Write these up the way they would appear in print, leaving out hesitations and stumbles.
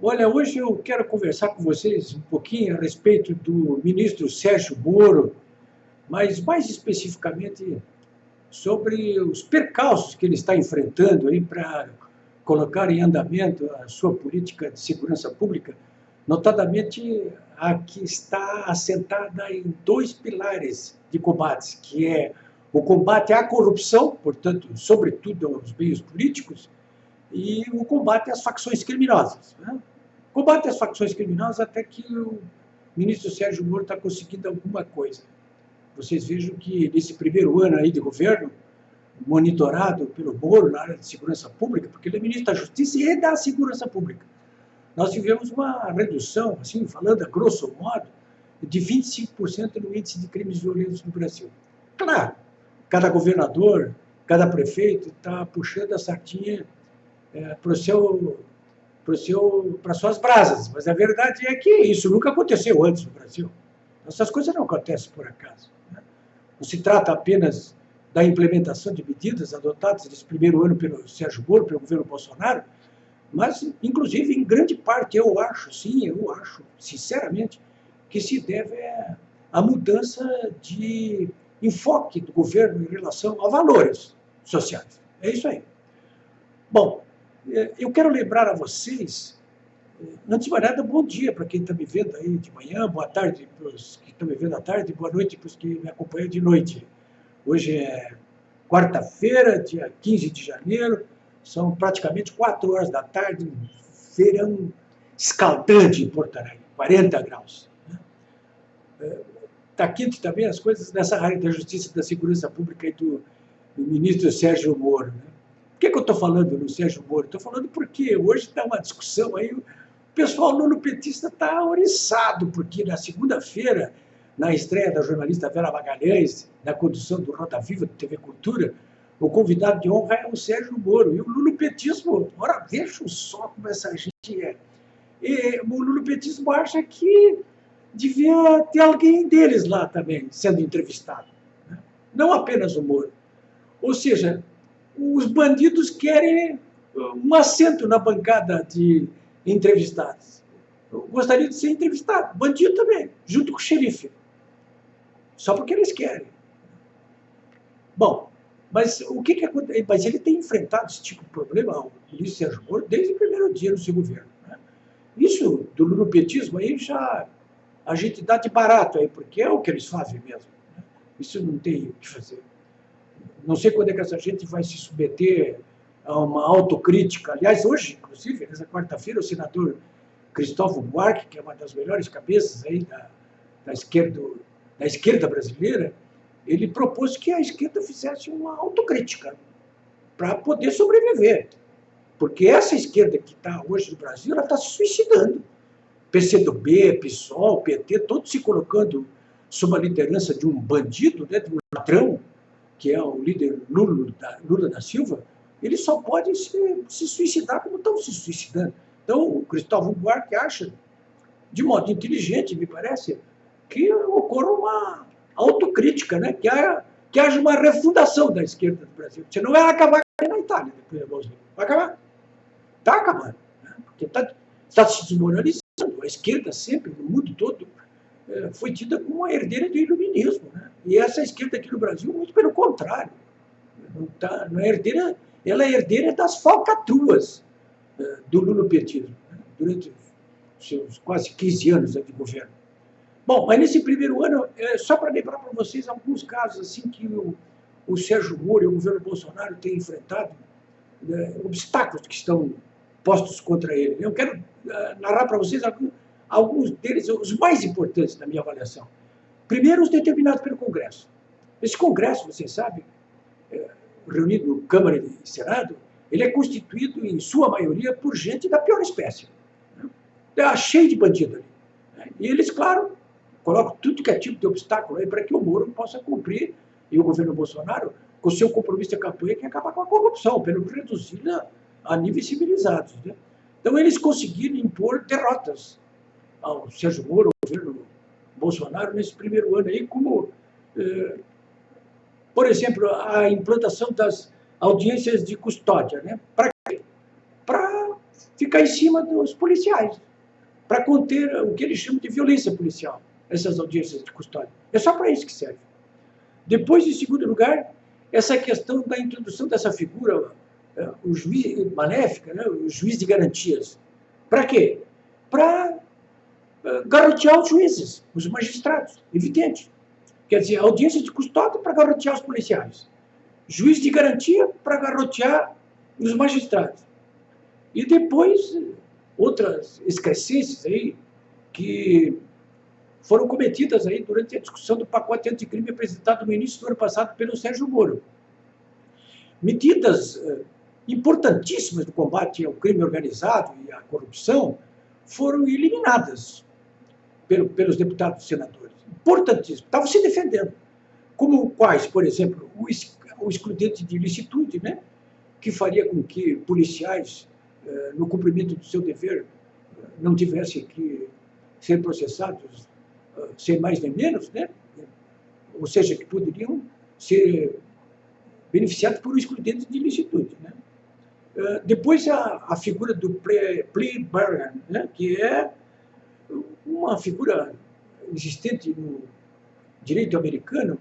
Olha, hoje eu quero conversar com vocês um pouquinho a respeito do ministro Sérgio Moro, mas mais especificamente sobre os percalços que ele está enfrentando aí para colocar em andamento a sua política de segurança pública, notadamente a que está assentada em dois pilares de combates, que é o combate à corrupção, portanto, sobretudo aos meios políticos, e o combate às facções criminosas, né? Combate às facções criminosas até que o ministro Sérgio Moro está conseguindo alguma coisa. Vocês vejam que nesse primeiro ano aí de governo, monitorado pelo Moro na área de segurança pública, porque ele é ministro da Justiça e da Segurança Pública, nós tivemos uma redução, assim, falando a grosso modo, de 25% no índice de crimes violentos no Brasil. Claro, cada governador, cada prefeito está puxando a sardinha para as suas brasas, mas a verdade é que isso nunca aconteceu antes no Brasil. Essas coisas não acontecem por acaso, né? Não se trata apenas da implementação de medidas adotadas nesse primeiro ano pelo Sérgio Moro, pelo governo Bolsonaro, mas, inclusive, em grande parte, eu acho, sinceramente, que se deve à mudança de enfoque do governo em relação a valores sociais. É isso aí. Bom, eu quero lembrar a vocês, antes de mais nada, bom dia para quem está me vendo aí de manhã, boa tarde para os que estão me vendo à tarde, boa noite para os que me acompanham de noite. Hoje é quarta-feira, dia 15 de janeiro, são praticamente 4 horas da tarde, um verão escaldante em Porto Alegre, 40 graus. Está quente também as coisas nessa área da Justiça e da Segurança Pública e do ministro Sérgio Moro, né? Por que eu estou falando no Sérgio Moro? Estou falando porque hoje está uma discussão aí, o pessoal lulopetista está oriçado, porque na segunda-feira, na estreia da jornalista Vera Magalhães, na condução do Roda Viva do TV Cultura, o convidado de honra é o Sérgio Moro. E o lulopetismo, ora, veja só como essa gente é. E o lulopetismo acha que devia ter alguém deles lá também sendo entrevistado, né? Não apenas o Moro. Ou seja, os bandidos querem um assento na bancada de entrevistados. Eu gostaria de ser entrevistado, bandido também, junto com o xerife. Só porque eles querem. Bom, mas o que acontece? Mas ele tem enfrentado esse tipo de problema, o ministro Sérgio Moro, desde o primeiro dia do seu governo, né? Isso do lulopetismo aí já a gente dá de barato aí, porque é o que eles fazem mesmo, né? Isso não tem o que fazer. Não sei quando é que essa gente vai se submeter a uma autocrítica. Aliás, hoje, inclusive, nessa quarta-feira, o senador Cristóvão Buarque, que é uma das melhores cabeças aí da esquerda brasileira, ele propôs que a esquerda fizesse uma autocrítica para poder sobreviver. Porque essa esquerda que está hoje no Brasil, ela está se suicidando. PCdoB, PSOL, PT, todos se colocando sob a liderança de um bandido, né, de um ladrão, que é o líder Lula da Silva, ele só pode se suicidar como estão se suicidando. Então, o Cristóvão Buarque acha, de modo inteligente, me parece, que ocorra uma autocrítica, né? Que haja uma refundação da esquerda do Brasil. Senão vai acabar na Itália, depois da Bolsonaro. Vai acabar. Está acabando. Né? Porque está se desmoralizando. A esquerda sempre, no mundo todo, foi tida como a herdeira do iluminismo, né? E essa esquerda aqui no Brasil, muito pelo contrário. Não é herdeira, ela é herdeira das falcatruas do lulopetismo, né? Durante os seus quase 15 anos de governo. Bom, mas nesse primeiro ano, só para lembrar para vocês alguns casos assim que o Sérgio Moro e o governo Bolsonaro têm enfrentado, obstáculos que estão postos contra ele. Eu quero narrar para vocês alguns deles, os mais importantes da minha avaliação. Primeiro, os determinados pelo Congresso. Esse Congresso, vocês sabem, reunido no Câmara e Senado, ele é constituído, em sua maioria, por gente da pior espécie. Está cheio de bandido ali. E eles, claro, colocam tudo que é tipo de obstáculo aí para que o Moro possa cumprir, e o governo Bolsonaro, com o seu compromisso de campanha, que é acabar com a corrupção, pelo menos reduzir a níveis civilizados, né? Então, eles conseguiram impor derrotas ao Sérgio Moro, ao governo Bolsonaro, nesse primeiro ano aí, como, por exemplo, a implantação das audiências de custódia, né? Para quê? Para ficar em cima dos policiais, para conter o que eles chamam de violência policial, essas audiências de custódia. É só para isso que serve. Depois, em segundo lugar, essa questão da introdução dessa figura, o juiz maléfica, né, o juiz de garantias. Para quê? Para garotear os juízes, os magistrados, evidente. Quer dizer, audiência de custódia para garotear os policiais. Juiz de garantia para garotear os magistrados. E depois, outras excrescências aí que foram cometidas aí durante a discussão do pacote anticrime apresentado no início do ano passado pelo Sérgio Moro. Medidas importantíssimas do combate ao crime organizado e à corrupção foram eliminadas pelos deputados e senadores. Importantíssimo. Estavam se defendendo. Como quais, por exemplo, o excludente de ilicitude, né, que faria com que policiais, no cumprimento do seu dever, não tivessem que ser processados sem mais nem menos, né? Ou seja, que poderiam ser beneficiados por um excludente de ilicitude. Né? Depois, a figura do plea bargain, né? Que é uma figura existente no direito americano,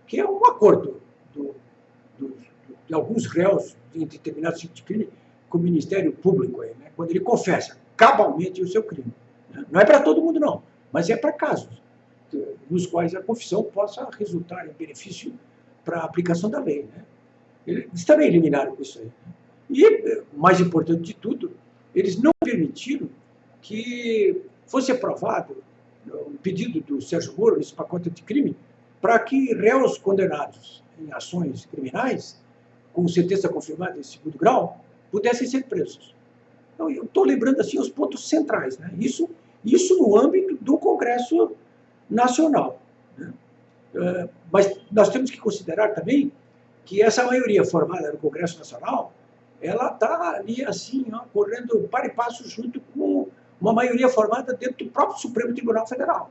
que é um acordo de alguns réus em determinados tipos de crime com o Ministério Público, aí, né? Quando ele confessa cabalmente o seu crime. Né? Não é para todo mundo, não, mas é para casos nos quais a confissão possa resultar em benefício para a aplicação da lei. Né? Eles também eliminaram isso aí. E, mais importante de tudo, eles não permitiram que fosse aprovado o pedido do Sérgio Moro, nesse pacote anticrime, para que réus condenados em ações criminais, com sentença confirmada em segundo grau, pudessem ser presos. Então, eu estou lembrando assim os pontos centrais. Né? Isso no âmbito do Congresso Nacional. Né? Mas nós temos que considerar também que essa maioria formada no Congresso Nacional, ela está ali assim, ó, correndo par e passo junto com uma maioria formada dentro do próprio Supremo Tribunal Federal,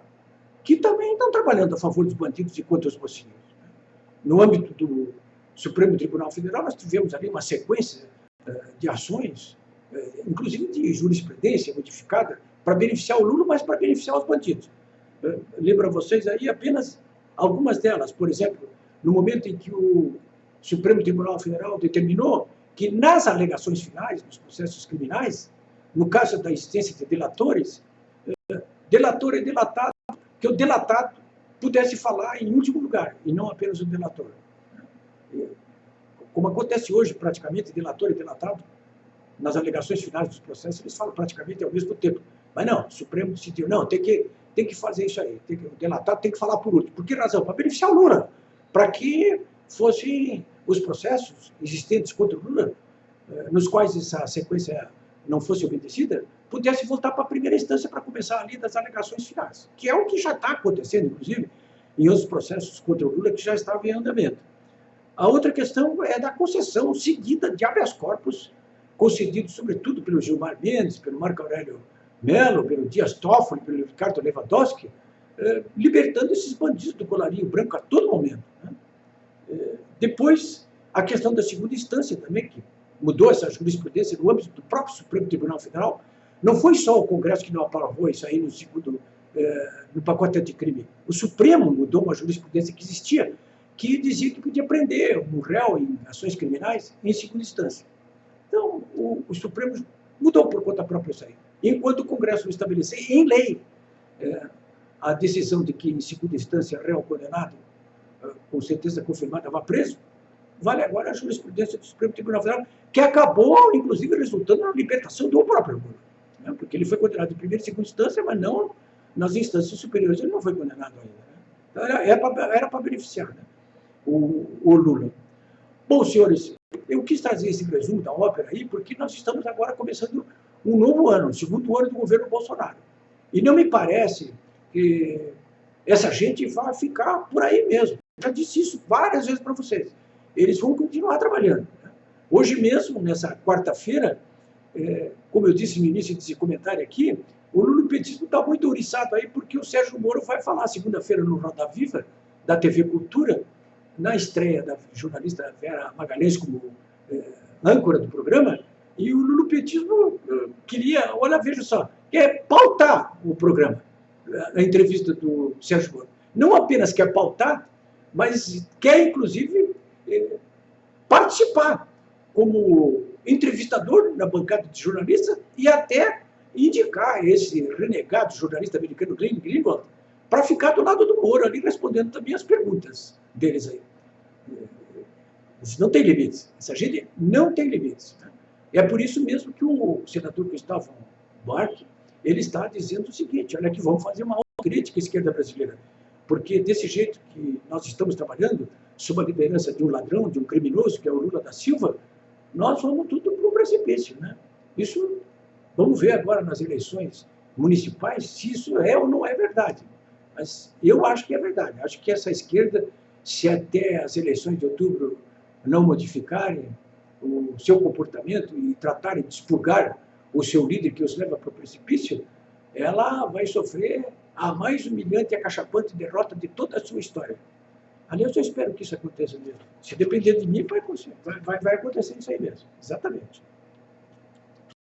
que também estão trabalhando a favor dos bandidos e contra os mocinhos. Né? No âmbito do Supremo Tribunal Federal, nós tivemos ali uma sequência de ações, inclusive de jurisprudência modificada, para beneficiar o Lula, mas para beneficiar os bandidos. Lembro a vocês aí apenas algumas delas. Por exemplo, no momento em que o Supremo Tribunal Federal determinou que nas alegações finais, nos processos criminais, no caso da existência de delatores, delator e delatado, que o delatado pudesse falar em último lugar, e não apenas o delator. Como acontece hoje, praticamente, delator e delatado, nas alegações finais dos processos, eles falam praticamente ao mesmo tempo. Mas não, o Supremo decidiu, não, tem que fazer isso aí, o delatado tem que falar por último. Por que razão? Para beneficiar o Lula, para que fossem os processos existentes contra o Lula, nos quais essa sequência não fosse obedecida, pudesse voltar para a primeira instância para começar ali das alegações finais, que é o que já está acontecendo, inclusive, em outros processos contra o Lula que já estavam em andamento. A outra questão é da concessão seguida de habeas corpus, concedido sobretudo pelo Gilmar Mendes, pelo Marco Aurélio Mello, pelo Dias Toffoli, pelo Ricardo Lewandowski, libertando esses bandidos do colarinho branco a todo momento. Né? Depois, a questão da segunda instância também, que mudou essa jurisprudência no âmbito do próprio Supremo Tribunal Federal. Não foi só o Congresso que não aprovou isso aí no pacote anticrime. O Supremo mudou uma jurisprudência que existia, que dizia que podia prender um réu em ações criminais em segunda instância. Então, o Supremo mudou por conta própria isso aí. Enquanto o Congresso não estabelecer em lei a decisão de que, em segunda instância, réu condenado com sentença confirmada vá preso, vale agora a jurisprudência do Supremo Tribunal Federal, que acabou, inclusive, resultando na libertação do próprio Lula. Né? Porque ele foi condenado em primeira e segunda instância, mas não nas instâncias superiores. Ele não foi condenado ainda. Né? Então, era para beneficiar, né? o Lula. Bom, senhores, eu quis trazer esse resumo da ópera aí, porque nós estamos agora começando um novo ano, o segundo ano do governo Bolsonaro. E não me parece que essa gente vai ficar por aí mesmo. Eu já disse isso várias vezes para vocês. Eles vão continuar trabalhando. Né? Hoje mesmo, nessa quarta-feira, como eu disse no início desse comentário aqui, o lulopetismo está muito ouriçado aí, porque o Sérgio Moro vai falar segunda-feira no Roda Viva, da TV Cultura, na estreia da jornalista Vera Magalhães como âncora do programa, e o lulopetismo lulopetismo queria, olha, veja só, quer pautar o programa, a entrevista do Sérgio Moro. Não apenas quer pautar, mas quer, inclusive, participar como entrevistador na bancada de jornalistas e até indicar esse renegado jornalista americano Glenn Greenwald para ficar do lado do Moro ali, respondendo também as perguntas deles aí. Isso não tem limites. Essa gente não tem limites. Né? É por isso mesmo que o senador Gustavo Buarque, ele está dizendo o seguinte, olha que vamos fazer uma autocrítica à esquerda brasileira, porque desse jeito que nós estamos trabalhando, sob a liderança de um ladrão, de um criminoso, que é o Lula da Silva, nós vamos tudo para o precipício. Né? Isso, vamos ver agora nas eleições municipais se isso é ou não é verdade. Mas eu acho que é verdade. Acho que essa esquerda, se até as eleições de outubro não modificarem o seu comportamento e tratarem de expurgar o seu líder que os leva para o precipício, ela vai sofrer a mais humilhante e acachapante derrota de toda a sua história. Aliás, eu espero que isso aconteça mesmo. Se depender de mim, vai acontecer isso aí mesmo. Exatamente.